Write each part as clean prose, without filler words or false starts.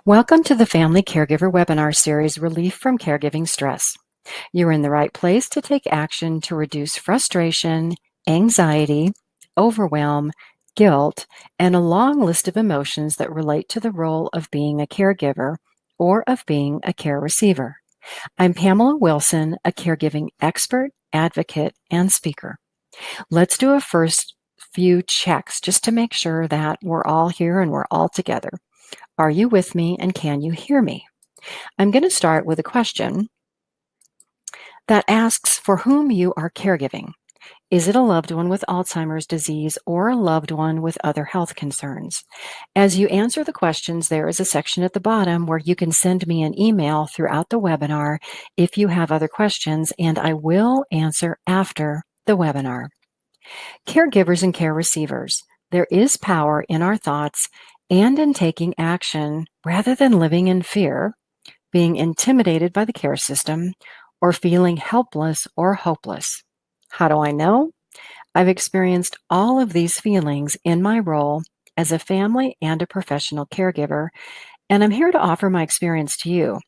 Welcome to the Family Caregiver webinar series, Relief from Caregiving Stress. You're in the right place to take action to reduce frustration, anxiety, overwhelm, guilt, and a long list of emotions that relate to the role of being a caregiver or of being a care receiver. I'm Pamela Wilson, a caregiving expert, advocate, and speaker. Let's do a first few checks just to make sure that we're all here and we're all together. Are you with me and can you hear me? I'm going to start with a question that asks for whom you are caregiving. Is it a loved one with Alzheimer's disease or a loved one with other health concerns? As you answer the questions, there is a section at the bottom where you can send me an email throughout the webinar if you have other questions, and I will answer after the webinar. Caregivers and care receivers, there is power in our thoughts and in taking action rather than living in fear, being intimidated by the care system, or feeling helpless or hopeless. How do I know? I've experienced all of these feelings in my role as a family and a professional caregiver, and I'm here to offer my experience to you.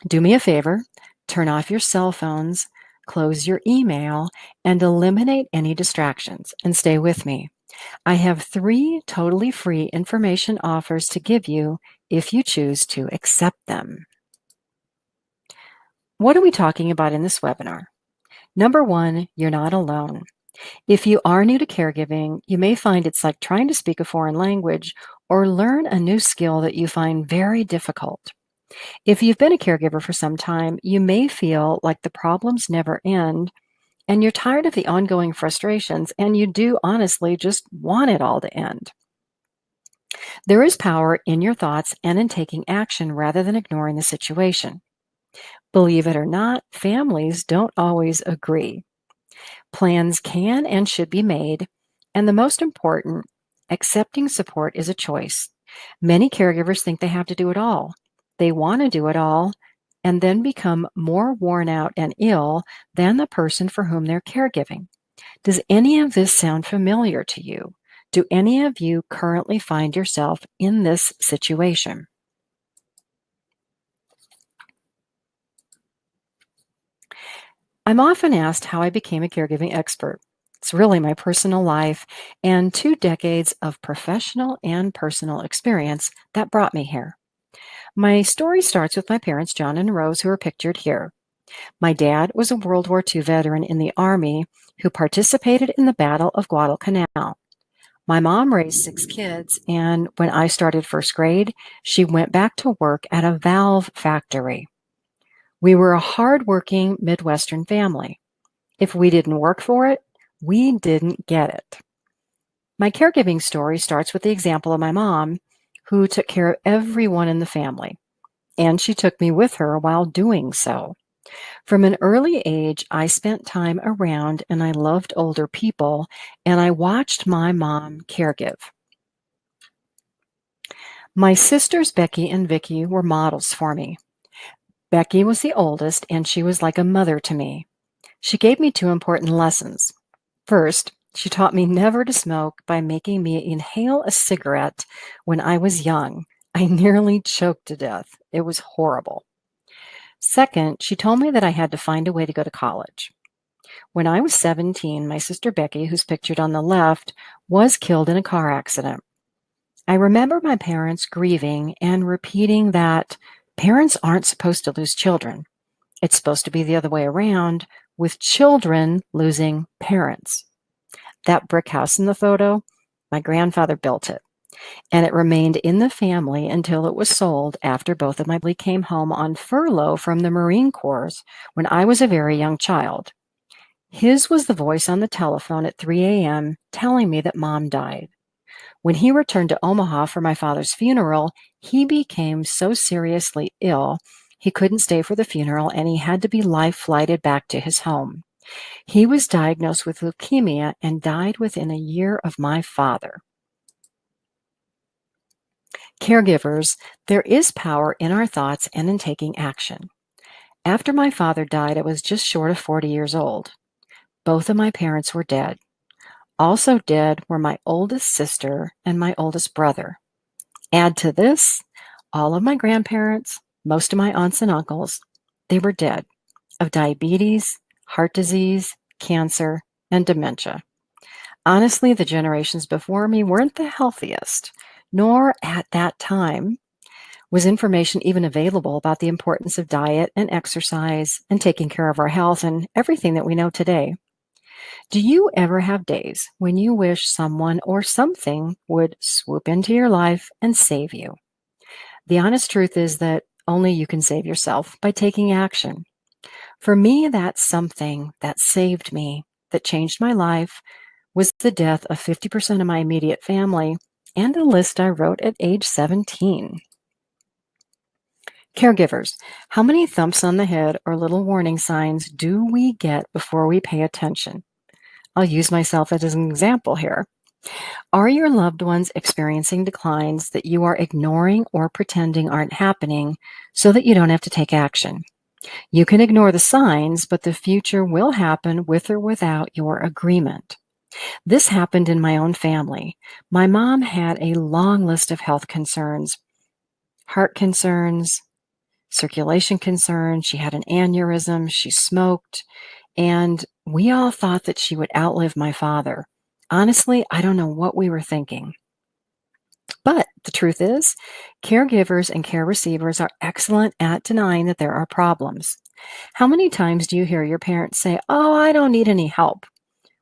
Do me a favor, turn off your cell phones, close your email, and eliminate any distractions, and stay with me. I have 3 totally free information offers to give you if you choose to accept them. What are we talking about in this webinar? Number 1, you're not alone. If you are new to caregiving, you may find it's like trying to speak a foreign language or learn a new skill that you find very difficult. If you've been a caregiver for some time, you may feel like the problems never end and you're tired of the ongoing frustrations, and you do honestly just want it all to end. There is power in your thoughts and in taking action rather than ignoring the situation. Believe it or not, families don't always agree. Plans can and should be made, and the most important, accepting support is a choice. Many caregivers think they have to do it all. They want to do it all and then become more worn out and ill than the person for whom they're caregiving. Does any of this sound familiar to you? Do any of you currently find yourself in this situation? I'm often asked how I became a caregiving expert. It's really my personal life and 2 decades of professional and personal experience that brought me here. My story starts with my parents, John and Rose, who are pictured here. My dad was a World War II veteran in the Army who participated in the Battle of Guadalcanal. My mom raised 6 kids, and when I started first grade, she went back to work at a valve factory. We were a hardworking Midwestern family. If we didn't work for it, we didn't get it. My caregiving story starts with the example of my mom, who took care of everyone in the family, and she took me with her while doing so. From an early age, I spent time around and I loved older people, and I watched my mom caregive. My sisters, Becky and Vicky, were models for me. Becky was the oldest, and she was like a mother to me. She gave me 2 important lessons. First, she taught me never to smoke by making me inhale a cigarette when I was young. I nearly choked to death. It was horrible. Second, she told me that I had to find a way to go to college. When I was 17, my sister Becky, who's pictured on the left, was killed in a car accident. I remember my parents grieving and repeating that parents aren't supposed to lose children. It's supposed to be the other way around, with children losing parents. That brick house in the photo, my grandfather built it, and it remained in the family until it was sold after both of my family came home on furlough from the Marine Corps when I was a very young child. His was the voice on the telephone at 3 a.m. telling me that Mom died. When he returned to Omaha for my father's funeral, he became so seriously ill he couldn't stay for the funeral and he had to be life-flighted back to his home. He was diagnosed with leukemia and died within a year of my father. Caregivers, there is power in our thoughts and in taking action. After my father died, I was just short of 40 years old. Both of my parents were dead. Also dead were my oldest sister and my oldest brother. Add to this, All of my grandparents, most of my aunts and uncles, they were dead of diabetes, heart disease, cancer, and dementia. Honestly, the generations before me weren't the healthiest, nor at that time was information even available about the importance of diet and exercise and taking care of our health and everything that we know today. Do you ever have days when you wish someone or something would swoop into your life and save you? The honest truth is that only you can save yourself by taking action. For me, that something that saved me, that changed my life, was the death of 50% of my immediate family and a list I wrote at age 17. Caregivers, how many thumps on the head or little warning signs do we get before we pay attention? I'll use myself as an example here. Are your loved ones experiencing declines that you are ignoring or pretending aren't happening so that you don't have to take action? You can ignore the signs, but the future will happen with or without your agreement. This happened in my own family. My mom had a long list of health concerns, heart concerns, circulation concerns. She had an aneurysm. She smoked. And we all thought that she would outlive my father. Honestly, I don't know what we were thinking. But the truth is, caregivers and care receivers are excellent at denying that there are problems. How many times do you hear your parents say, "Oh, I don't need any help,"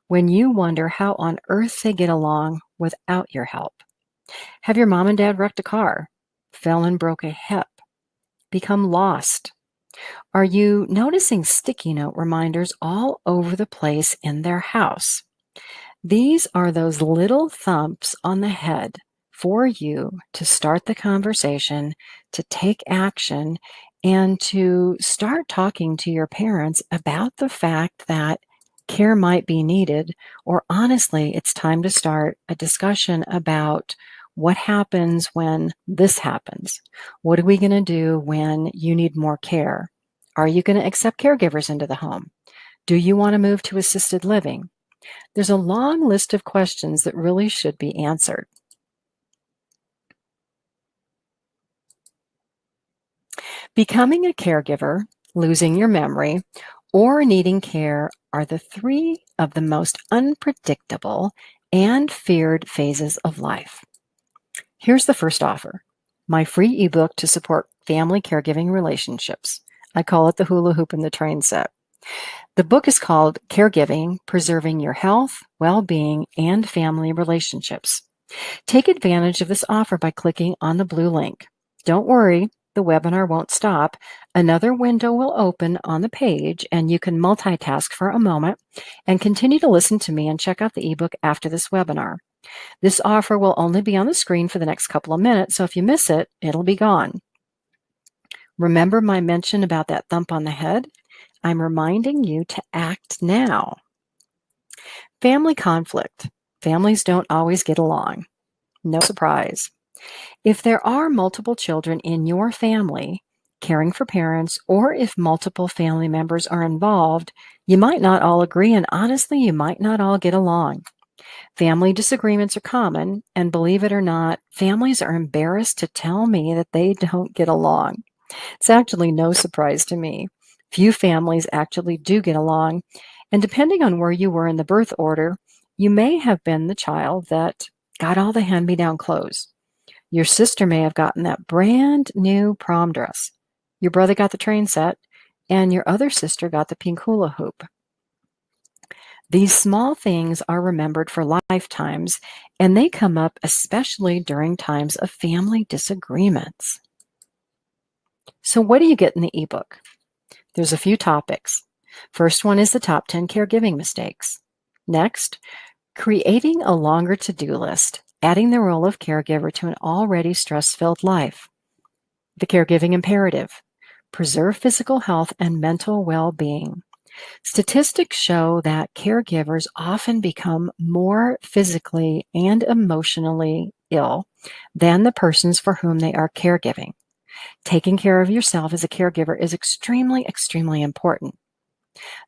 when you wonder how on earth they get along without your help? Have your mom and dad wrecked a car, fell and broke a hip, become lost? Are you noticing sticky note reminders all over the place in their house? These are those little thumps on the head for you to start the conversation, to take action, and to start talking to your parents about the fact that care might be needed, or honestly, it's time to start a discussion about what happens when this happens. What are we going to do when you need more care? Are you going to accept caregivers into the home? Do you want to move to assisted living? There's a long list of questions that really should be answered. Becoming a caregiver, losing your memory, or needing care are the three of the most unpredictable and feared phases of life. Here's the first offer: my free ebook to support family caregiving relationships. I call it the hula hoop and the train set. The book is called Caregiving, Preserving Your Health, Well-Being, and Family Relationships. Take advantage of this offer by clicking on the blue link. Don't worry, the webinar won't stop. Another window will open on the page, and you can multitask for a moment and continue to listen to me and check out the ebook after this webinar. This offer will only be on the screen for the next couple of minutes, so if you miss it, it'll be gone. Remember my mention about that thump on the head? I'm reminding you to act now. Family conflict. Families don't always get along. No surprise. If there are multiple children in your family, caring for parents, or if multiple family members are involved, you might not all agree, and honestly, you might not all get along. Family disagreements are common, and believe it or not, families are embarrassed to tell me that they don't get along. It's actually no surprise to me. Few families actually do get along, and depending on where you were in the birth order, you may have been the child that got all the hand-me-down clothes. Your sister may have gotten that brand new prom dress. Your brother got the train set, and your other sister got the pink hula hoop. These small things are remembered for lifetimes, and they come up especially during times of family disagreements. So what do you get in the ebook? There's a few topics. First one is the top 10 caregiving mistakes. Next, creating a longer to-do list, adding the role of caregiver to an already stress-filled life. The caregiving imperative, preserve physical health and mental well-being. Statistics show that caregivers often become more physically and emotionally ill than the persons for whom they are caregiving. Taking care of yourself as a caregiver is extremely, extremely important.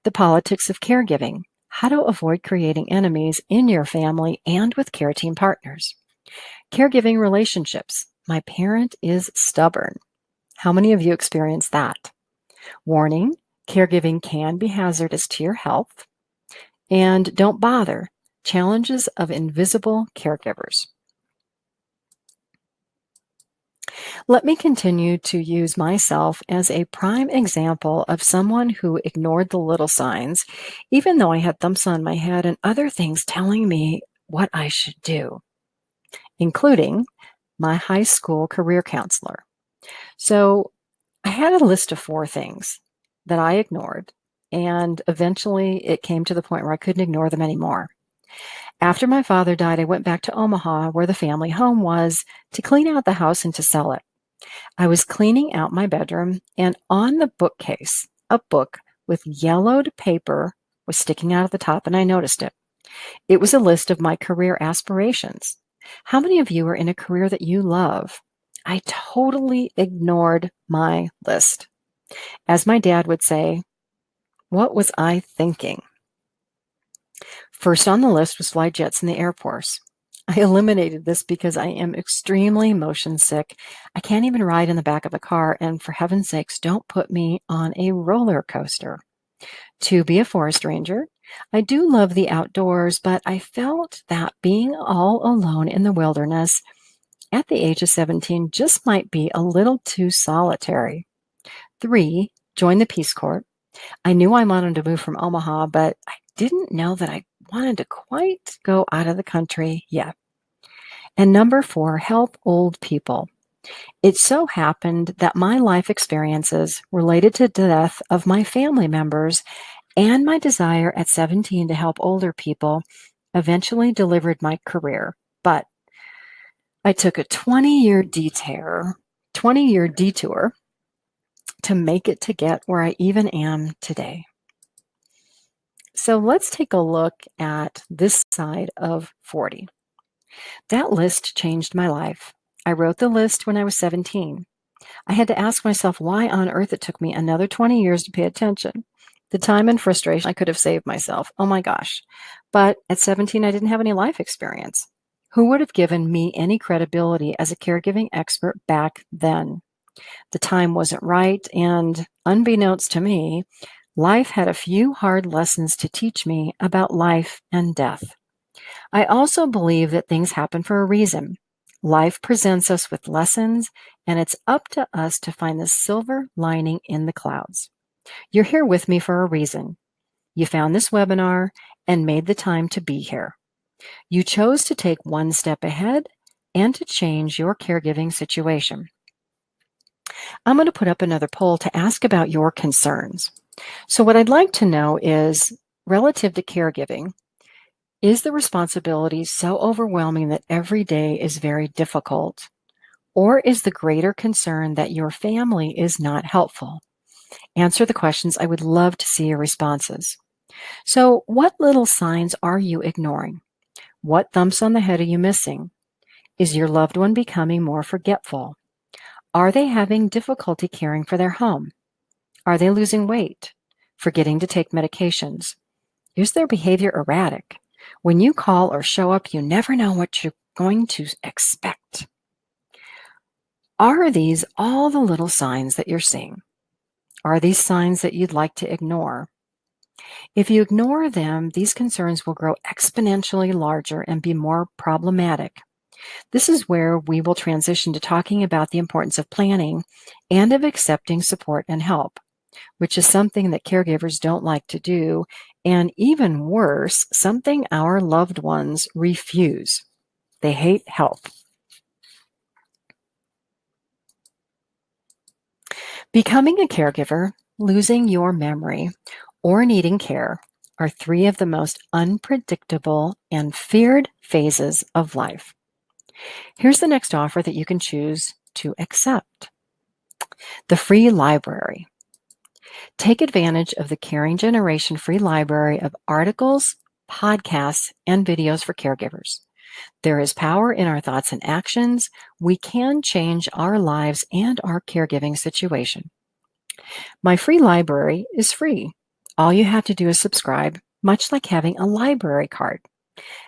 The politics of caregiving, how to avoid creating enemies in your family and with care team partners. Caregiving relationships, My parent is stubborn. How many of you experience that? Warning, caregiving can be hazardous to your health. And don't bother, challenges of invisible caregivers. Let me continue to use myself as a prime example of someone who ignored the little signs, even though I had thumps on my head and other things telling me what I should do, including my high school career counselor. So I had a list of 4 things that I ignored, and eventually it came to the point where I couldn't ignore them anymore. After my father died, I went back to Omaha, where the family home was, to clean out the house and to sell it. I was cleaning out my bedroom, and on the bookcase, a book with yellowed paper was sticking out of the top, and I noticed it. It was a list of my career aspirations. How many of you are in a career that you love? I totally ignored my list. As my dad would say, what was I thinking? First on the list was fly jets in the Air Force. I eliminated this because I am extremely motion sick. I can't even ride in the back of a car, and for heaven's sakes, don't put me on a roller coaster. To be a forest ranger, I do love the outdoors, but I felt that being all alone in the wilderness at the age of 17 just might be a little too solitary. 3, join the Peace Corps. I knew I wanted to move from Omaha, but I didn't know that I wanted to quite go out of the country yet. And number 4, help old people. It so happened that my life experiences related to the death of my family members and my desire at 17 to help older people eventually delivered my career. But I took a 20-year detour to make it to get where I even am today. So let's take a look at this side of 40. That list changed my life. I wrote the list when I was 17. I had to ask myself why on earth it took me another 20 years to pay attention. The time and frustration I could have saved myself. Oh my gosh. But at 17, I didn't have any life experience. Who would have given me any credibility as a caregiving expert back then? The time wasn't right, and unbeknownst to me, life had a few hard lessons to teach me about life and death. I also believe that things happen for a reason. Life presents us with lessons, and it's up to us to find the silver lining in the clouds. You're here with me for a reason. You found this webinar and made the time to be here. You chose to take one step ahead and to change your caregiving situation. I'm going to put up another poll to ask about your concerns. So what I'd like to know is, relative to caregiving, is the responsibility so overwhelming that every day is very difficult? Or is the greater concern that your family is not helpful? Answer the questions. I would love to see your responses. So what little signs are you ignoring? What thumps on the head are you missing? Is your loved one becoming more forgetful? Are they having difficulty caring for their home? Are they losing weight? Forgetting to take medications? Is their behavior erratic? When you call or show up, you never know what you're going to expect. Are these all the little signs that you're seeing? Are these signs that you'd like to ignore? If you ignore them, these concerns will grow exponentially larger and be more problematic. This is where we will transition to talking about the importance of planning and of accepting support and help, which is something that caregivers don't like to do, and even worse, something our loved ones refuse. They hate help. Becoming a caregiver, losing your memory, or needing care are 3 of the most unpredictable and feared phases of life. Here's the next offer that you can choose to accept. The free library. Take advantage of the Caring Generation free library of articles, podcasts, and videos for caregivers. There is power in our thoughts and actions. We can change our lives and our caregiving situation. My free library is free. All you have to do is subscribe, much like having a library card.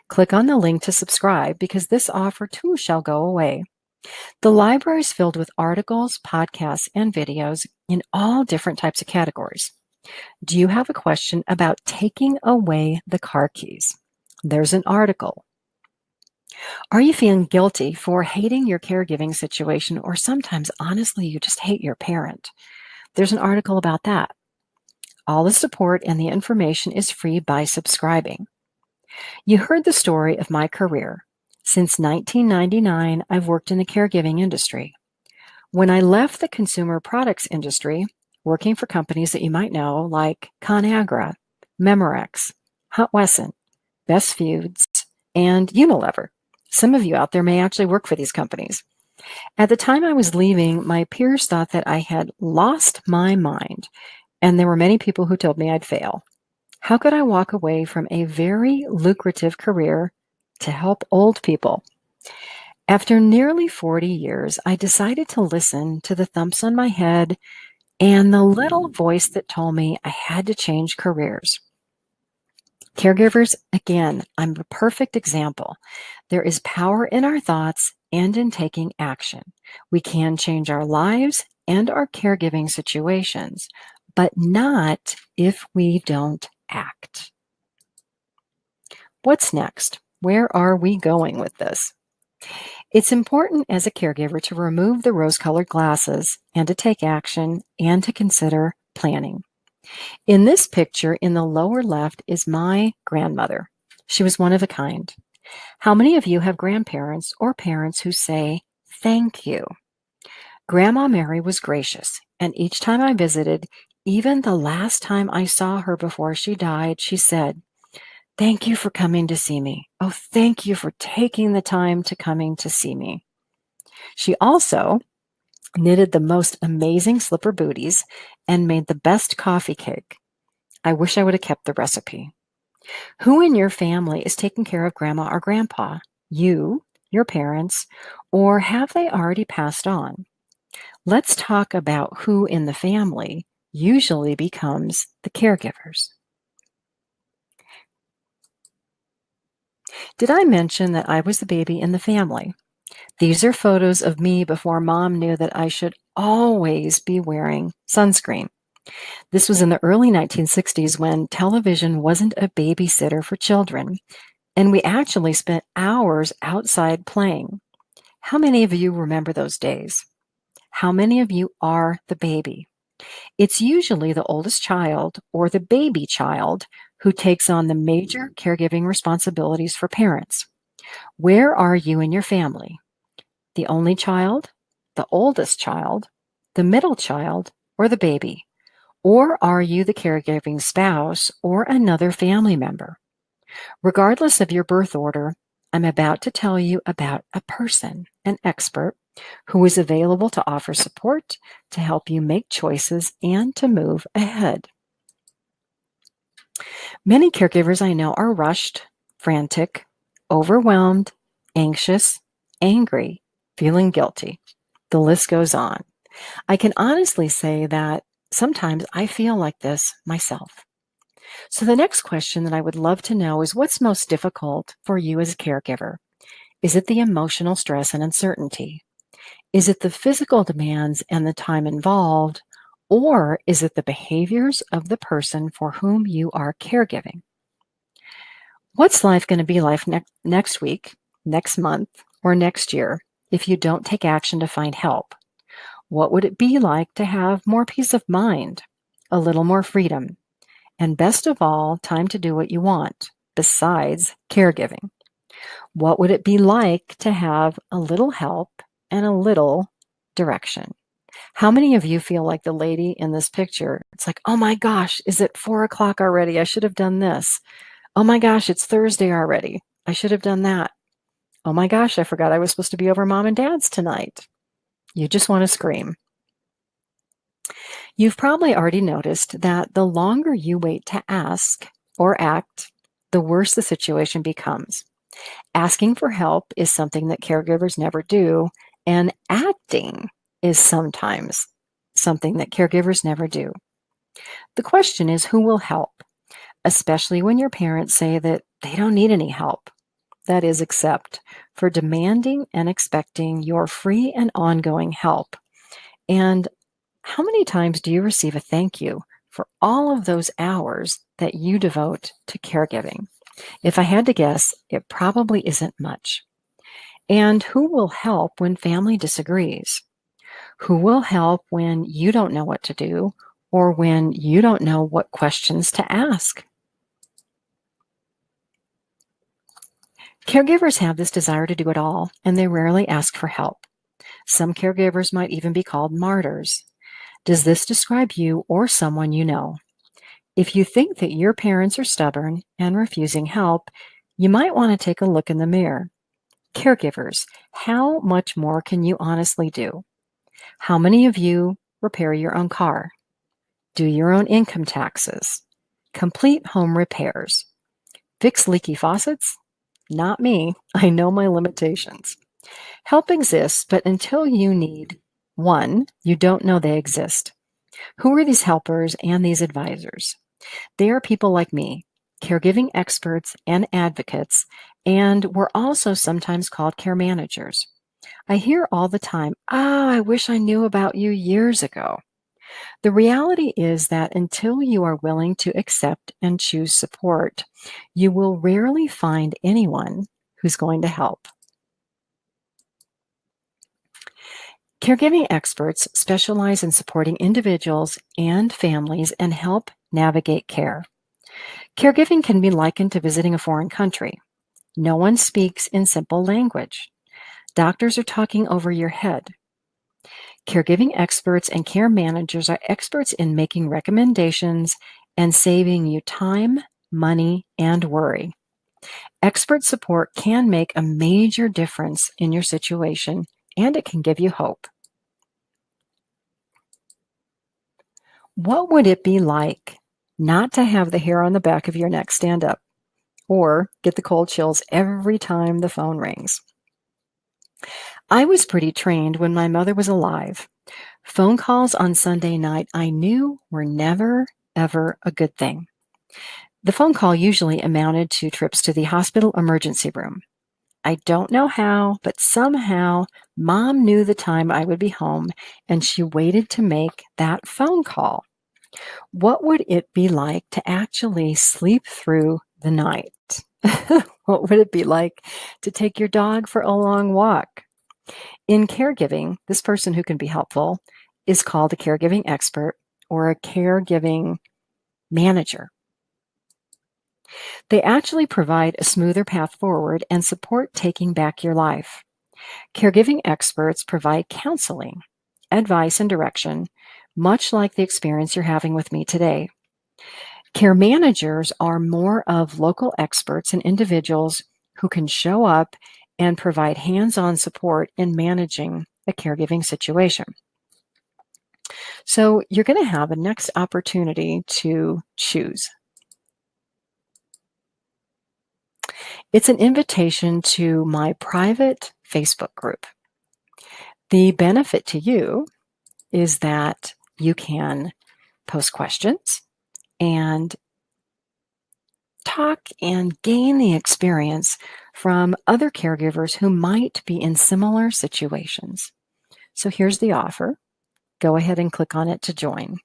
Click on the link to subscribe because this offer too shall go away. The library is filled with articles, podcasts, and videos in all different types of categories. Do you have a question about taking away the car keys? There's an article. Are you feeling guilty for hating your caregiving situation, or sometimes, honestly, you just hate your parent? There's an article about that. All the support and the information is free by subscribing. You heard the story of my career. Since 1999, I've worked in the caregiving industry. When I left the consumer products industry, working for companies that you might know like ConAgra, Memorex, Hunt Wesson, Best Foods, and Unilever. Some of you out there may actually work for these companies. At the time I was leaving, my peers thought that I had lost my mind, and there were many people who told me I'd fail. How could I walk away from a very lucrative career to help old people? After nearly 40 years, I decided to listen to the thumps on my head and the little voice that told me I had to change careers. Caregivers, again, I'm a perfect example. There is power in our thoughts and in taking action. We can change our lives and our caregiving situations, but not if we don't act. What's next? Where are we going with this? It's important as a caregiver to remove the rose-colored glasses and to take action and to consider planning. In this picture in the lower left is my grandmother. She was one of a kind. How many of you have grandparents or parents who say, "Thank you"? Grandma Mary was gracious, and each time I visited, even the last time I saw her before she died, she said, "Thank you for coming to see me. Oh, thank you for taking the time to coming to see me." She also knitted the most amazing slipper booties and made the best coffee cake. I wish I would have kept the recipe. Who in your family is taking care of grandma or grandpa? You, your parents, or have they already passed on? Let's talk about who in the family usually becomes the caregivers. Did I mention that I was the baby in the family? These are photos of me before mom knew that I should always be wearing sunscreen. This was in the early 1960s when television wasn't a babysitter for children, and we actually spent hours outside playing. How many of you remember those days? How many of you are the baby? It's usually the oldest child or the baby child who takes on the major caregiving responsibilities for parents. Where are you in your family? The only child, the oldest child, the middle child, or the baby? Or are you the caregiving spouse or another family member? Regardless of your birth order, I'm about to tell you about a person, an expert, who is available to offer support, to help you make choices, and to move ahead. Many caregivers I know are rushed, frantic, overwhelmed, anxious, angry, feeling guilty. The list goes on. I can honestly say that sometimes I feel like this myself. So the next question that I would love to know is, what's most difficult for you as a caregiver? Is it the emotional stress and uncertainty? Is it the physical demands and the time involved? Or is it the behaviors of the person for whom you are caregiving? What's life going to be like next week, next month, or next year if you don't take action to find help? What would it be like to have more peace of mind, a little more freedom, and best of all, time to do what you want besides caregiving? What would it be like to have a little help and a little direction? How many of you feel like the lady in this picture? It's like, oh my gosh, is it 4 o'clock already? I should have done this. Oh my gosh, it's Thursday already. I should have done that. Oh my gosh, I forgot I was supposed to be over mom and dad's tonight. You just want to scream. You've probably already noticed that the longer you wait to ask or act, the worse the situation becomes. Asking for help is something that caregivers never do, and acting is sometimes something that caregivers never do. The question is, who will help? Especially when your parents say that they don't need any help. That is, except for demanding and expecting your free and ongoing help. And how many times do you receive a thank you for all of those hours that you devote to caregiving? If I had to guess, it probably isn't much. And who will help when family disagrees? Who will help when you don't know what to do or when you don't know what questions to ask? Caregivers have this desire to do it all, and they rarely ask for help. Some caregivers might even be called martyrs. Does this describe you or someone you know? If you think that your parents are stubborn and refusing help, you might want to take a look in the mirror. Caregivers, how much more can you honestly do? How many of you repair your own car? Do your own income taxes? Complete home repairs? Fix leaky faucets? Not me. I know my limitations. Help exists, but until you need one, you don't know they exist. Who are these helpers and these advisors? They are people like me, caregiving experts and advocates, and we're also sometimes called care managers. I hear all the time, I wish I knew about you years ago. The reality is that until you are willing to accept and choose support, you will rarely find anyone who's going to help. Caregiving experts specialize in supporting individuals and families and help navigate care. Caregiving can be likened to visiting a foreign country. No one speaks in simple language. Doctors are talking over your head. Caregiving experts and care managers are experts in making recommendations and saving you time, money, and worry. Expert support can make a major difference in your situation, and it can give you hope. What would it be like not to have the hair on the back of your neck stand up or get the cold chills every time the phone rings? I was pretty trained when my mother was alive. Phone calls on Sunday night I knew were never, ever a good thing. The phone call usually amounted to trips to the hospital emergency room. I don't know how, but somehow Mom knew the time I would be home, and she waited to make that phone call. What would it be like to actually sleep through the night? What would it be like to take your dog for a long walk? In caregiving, this person who can be helpful is called a caregiving expert or a caregiving manager. They actually provide a smoother path forward and support taking back your life. Caregiving experts provide counseling, advice, and direction, much like the experience you're having with me today. Care managers are more of local experts and individuals who can show up and provide hands-on support in managing a caregiving situation. So you're going to have a next opportunity to choose. It's an invitation to my private Facebook group. The benefit to you is that you can post questions and talk and gain the experience from other caregivers who might be in similar situations. So here's the offer. Go ahead and click on it to join.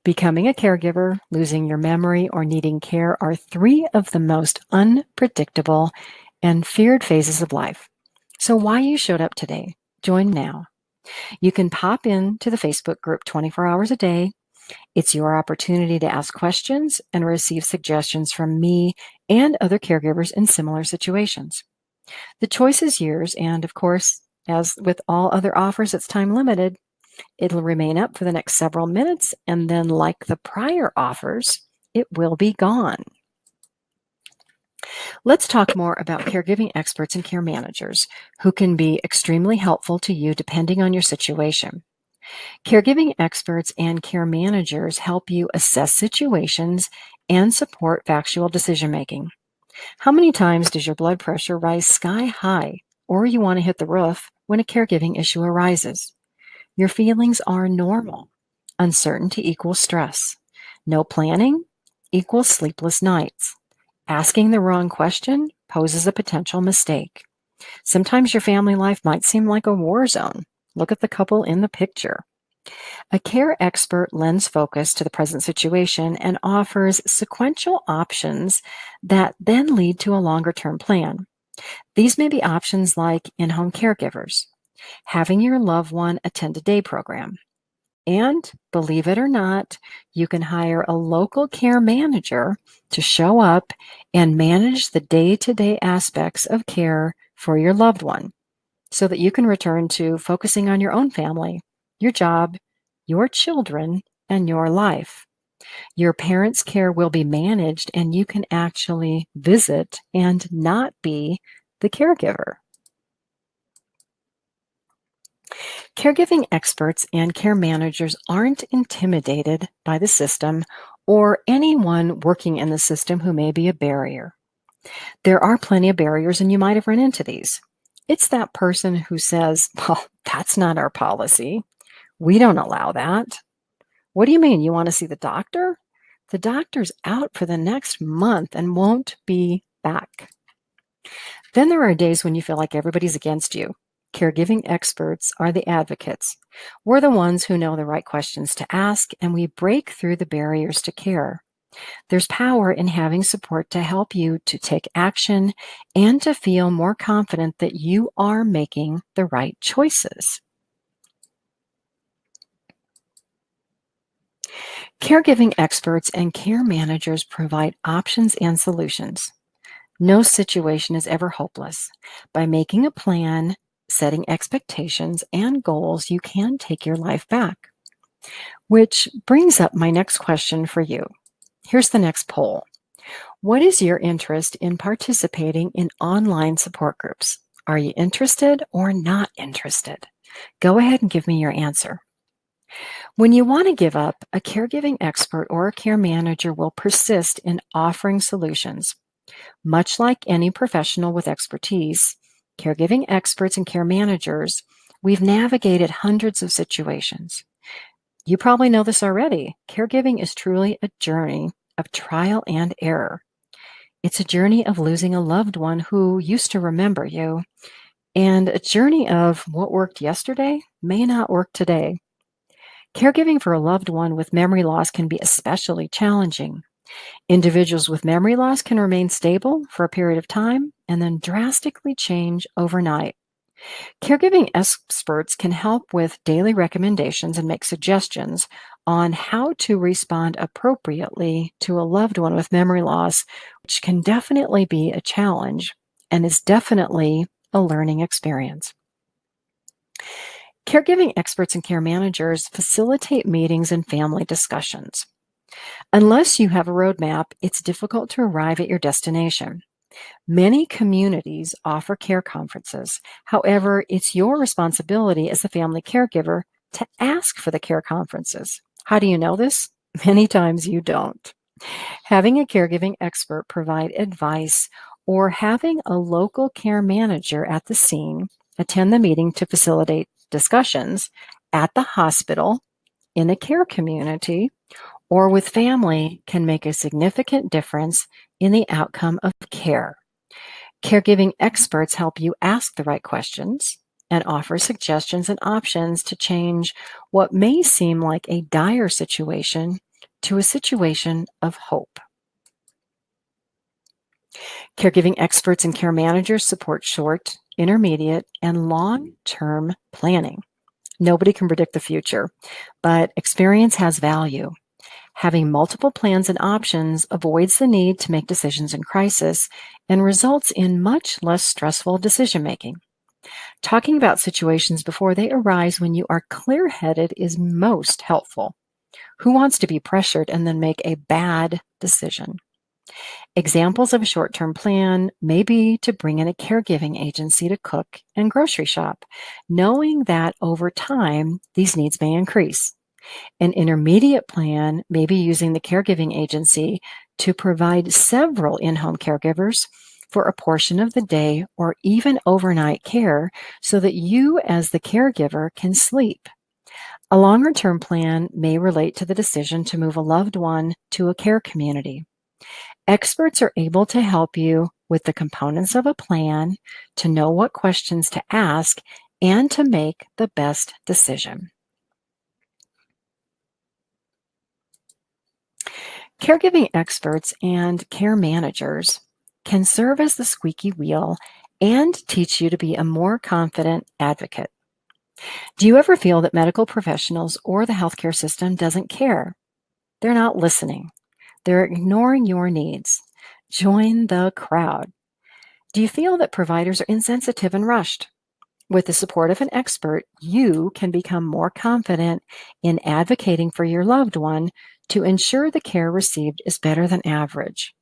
Becoming a caregiver, losing your memory, or needing care are three of the most unpredictable and feared phases of life. So why you showed up today? Join now. You can pop into the Facebook group 24 hours a day. It's your opportunity to ask questions and receive suggestions from me and other caregivers in similar situations. The choice is yours, and of course, as with all other offers, it's time limited. It'll remain up for the next several minutes, and then, like the prior offers, it will be gone. Let's talk more about caregiving experts and care managers who can be extremely helpful to you depending on your situation. Caregiving experts and care managers help you assess situations and support factual decision-making. How many times does your blood pressure rise sky high, or you want to hit the roof when a caregiving issue arises? Your feelings are normal. Uncertainty equals stress. No planning equals sleepless nights. Asking the wrong question poses a potential mistake. Sometimes your family life might seem like a war zone. Look at the couple in the picture. A care expert lends focus to the present situation and offers sequential options that then lead to a longer-term plan. These may be options like in-home caregivers, having your loved one attend a day program, and believe it or not, you can hire a local care manager to show up and manage the day-to-day aspects of care for your loved one so that you can return to focusing on your own family, your job, your children, and your life. Your parents' care will be managed, and you can actually visit and not be the caregiver. Caregiving experts and care managers aren't intimidated by the system or anyone working in the system who may be a barrier. There are plenty of barriers, and you might have run into these. It's that person who says, well, that's not our policy. We don't allow that. What do you mean? You want to see the doctor? The doctor's out for the next month and won't be back. Then there are days when you feel like everybody's against you. Caregiving experts are the advocates. We're the ones who know the right questions to ask, and we break through the barriers to care. There's power in having support to help you to take action and to feel more confident that you are making the right choices. Caregiving experts and care managers provide options and solutions. No situation is ever hopeless. By making a plan, setting expectations and goals, you can take your life back. Which brings up my next question for you. Here's the next poll. What is your interest in participating in online support groups? Are you interested or not interested? Go ahead and give me your answer. When you want to give up, a caregiving expert or a care manager will persist in offering solutions. Much like any professional with expertise, caregiving experts and care managers, we've navigated hundreds of situations. You probably know this already. Caregiving is truly a journey of trial and error. It's a journey of losing a loved one who used to remember you, and a journey of what worked yesterday may not work today. Caregiving for a loved one with memory loss can be especially challenging. Individuals with memory loss can remain stable for a period of time and then drastically change overnight. Caregiving experts can help with daily recommendations and make suggestions on how to respond appropriately to a loved one with memory loss, which can definitely be a challenge and is definitely a learning experience. Caregiving experts and care managers facilitate meetings and family discussions. Unless you have a roadmap, it's difficult to arrive at your destination. Many communities offer care conferences. However, it's your responsibility as the family caregiver to ask for the care conferences. How do you know this? Many times you don't. Having a caregiving expert provide advice or having a local care manager at the scene attend the meeting to facilitate discussions at the hospital, in a care community, or with family can make a significant difference in the outcome of care. Caregiving experts help you ask the right questions and offer suggestions and options to change what may seem like a dire situation to a situation of hope. Caregiving experts and care managers support short, intermediate, and long-term planning. Nobody can predict the future, but experience has value. Having multiple plans and options avoids the need to make decisions in crisis and results in much less stressful decision-making. Talking about situations before they arise when you are clear-headed is most helpful. Who wants to be pressured and then make a bad decision? Examples of a short-term plan may be to bring in a caregiving agency to cook and grocery shop, knowing that over time these needs may increase. An intermediate plan may be using the caregiving agency to provide several in-home caregivers for a portion of the day or even overnight care so that you as the caregiver can sleep. A longer-term plan may relate to the decision to move a loved one to a care community. Experts are able to help you with the components of a plan, to know what questions to ask, and to make the best decision. Caregiving experts and care managers can serve as the squeaky wheel and teach you to be a more confident advocate. Do you ever feel that medical professionals or the healthcare system doesn't care? They're not listening. They're ignoring your needs. Join the crowd. Do you feel that providers are insensitive and rushed? With the support of an expert, you can become more confident in advocating for your loved one to ensure the care received is better than average.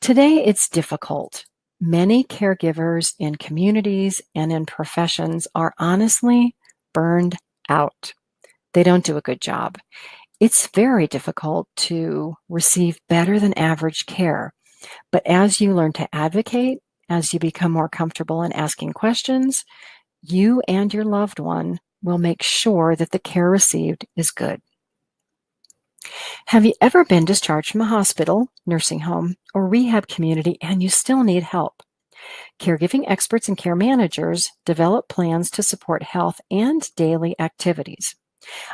Today, it's difficult. Many caregivers in communities and in professions are honestly burned out. They don't do a good job. It's very difficult to receive better than average care. But as you learn to advocate, as you become more comfortable in asking questions, you and your loved one will make sure that the care received is good. Have you ever been discharged from a hospital, nursing home, or rehab community and you still need help? Caregiving experts and care managers develop plans to support health and daily activities.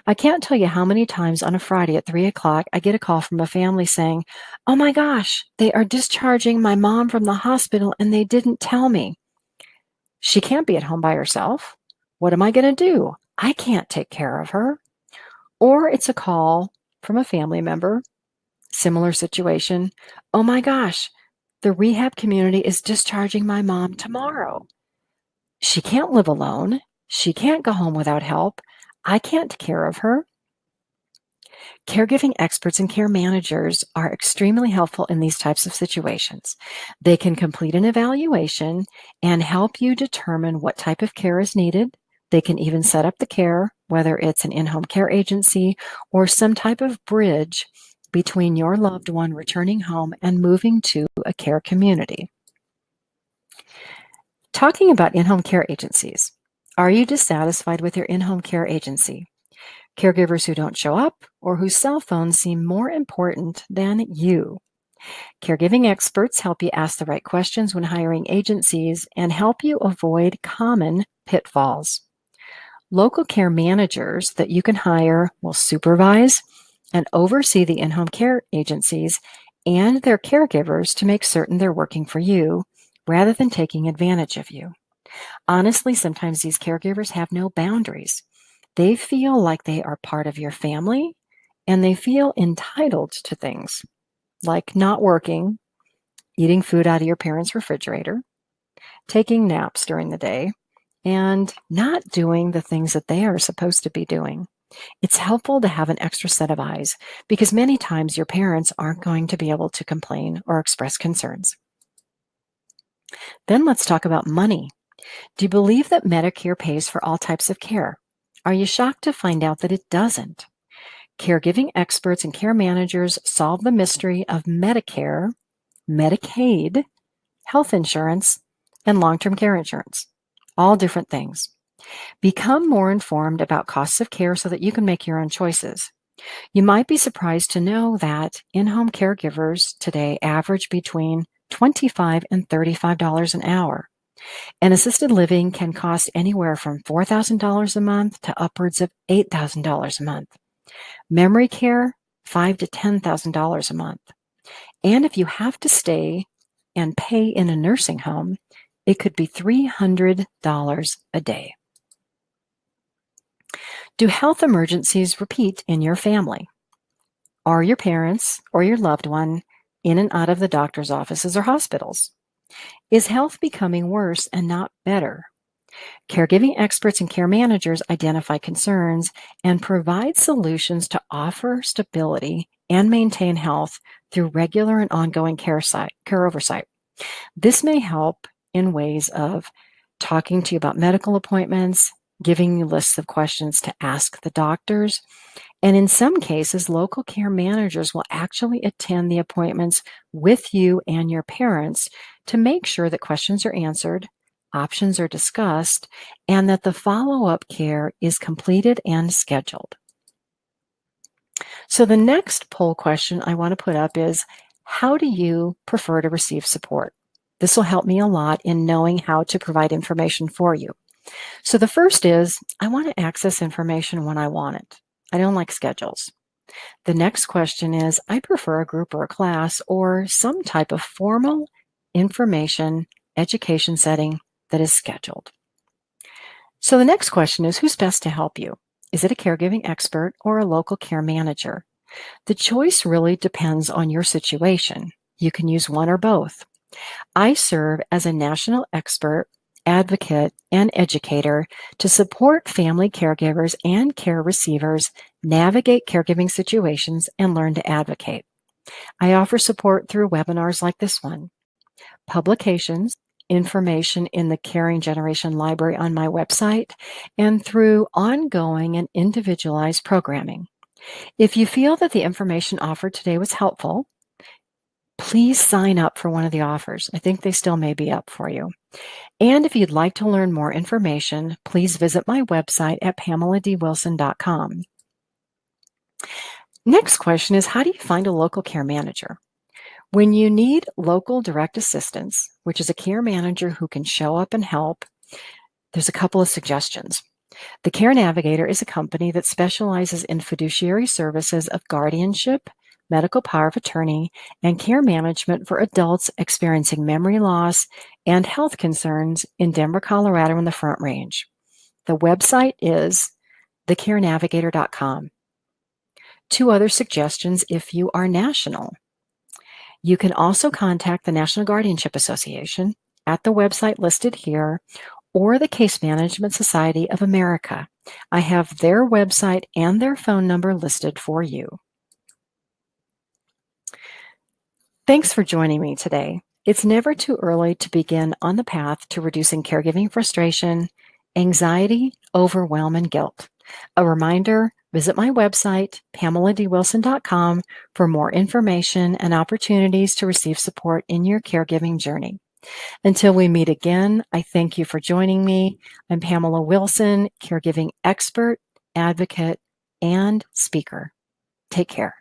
I can't tell you how many times on a Friday at 3 o'clock I get a call from a family saying, "Oh my gosh, they are discharging my mom from the hospital and they didn't tell me. She can't be at home by herself. What am I going to do? I can't take care of her." Or it's a call from a family member, similar situation. "Oh my gosh, the rehab community is discharging my mom tomorrow. She can't live alone. She can't go home without help. I can't take care of her." Caregiving experts and care managers are extremely helpful in these types of situations. They can complete an evaluation and help you determine what type of care is needed. They can even set up the care, whether it's an in-home care agency or some type of bridge between your loved one returning home and moving to a care community. Talking about in-home care agencies, are you dissatisfied with your in-home care agency? Caregivers who don't show up or whose cell phones seem more important than you. Caregiving experts help you ask the right questions when hiring agencies and help you avoid common pitfalls. Local care managers that you can hire will supervise and oversee the in-home care agencies and their caregivers to make certain they're working for you rather than taking advantage of you. Honestly, sometimes these caregivers have no boundaries. They feel like they are part of your family and they feel entitled to things like not working, eating food out of your parents' refrigerator, taking naps during the day, and not doing the things that they are supposed to be doing. It's helpful to have an extra set of eyes because many times your parents aren't going to be able to complain or express concerns. Then let's talk about money. Do you believe that Medicare pays for all types of care? Are you shocked to find out that it doesn't? Caregiving experts and care managers solve the mystery of Medicare, Medicaid, health insurance, and long-term care insurance. All different things. Become more informed about costs of care so that you can make your own choices. You might be surprised to know that in-home caregivers today average between $25 and $35 an hour. And assisted living can cost anywhere from $4,000 a month to upwards of $8,000 a month. Memory care, $5,000 to $10,000 a month. And if you have to stay and pay in a nursing home, it could be $300 a day. Do health emergencies repeat in your family? Are your parents or your loved one in and out of the doctor's offices or hospitals? Is health becoming worse and not better? Caregiving experts and care managers identify concerns and provide solutions to offer stability and maintain health through regular and ongoing care oversight. This may help in ways of talking to you about medical appointments, giving you lists of questions to ask the doctors, and in some cases, local care managers will actually attend the appointments with you and your parents to make sure that questions are answered, options are discussed, and that the follow-up care is completed and scheduled. So the next poll question I want to put up is, how do you prefer to receive support? This will help me a lot in knowing how to provide information for you. So the first is, I want to access information when I want it. I don't like schedules. The next question is, I prefer a group or a class or some type of formal information education setting that is scheduled. So the next question is, who's best to help you? Is it a caregiving expert or a local care manager? The choice really depends on your situation. You can use one or both. I serve as a national expert, advocate, and educator to support family caregivers and care receivers navigate caregiving situations and learn to advocate. I offer support through webinars like this one, publications, information in the Caring Generation Library on my website, and through ongoing and individualized programming. If you feel that the information offered today was helpful, please sign up for one of the offers. I think they still may be up for you. And if you'd like to learn more information, please visit my website at PamelaDWilson.com. Next question is, how do you find a local care manager? When you need local direct assistance, which is a care manager who can show up and help, there's a couple of suggestions. The Care Navigator is a company that specializes in fiduciary services of guardianship, medical power of attorney, and care management for adults experiencing memory loss and health concerns in Denver, Colorado in the Front Range. The website is thecarenavigator.com. Two other suggestions if you are national. You can also contact the National Guardianship Association at the website listed here, or the Case Management Society of America. I have their website and their phone number listed for you. Thanks for joining me today. It's never too early to begin on the path to reducing caregiving frustration, anxiety, overwhelm, and guilt. A reminder, visit my website, PamelaDWilson.com, for more information and opportunities to receive support in your caregiving journey. Until we meet again, I thank you for joining me. I'm Pamela Wilson, caregiving expert, advocate, and speaker. Take care.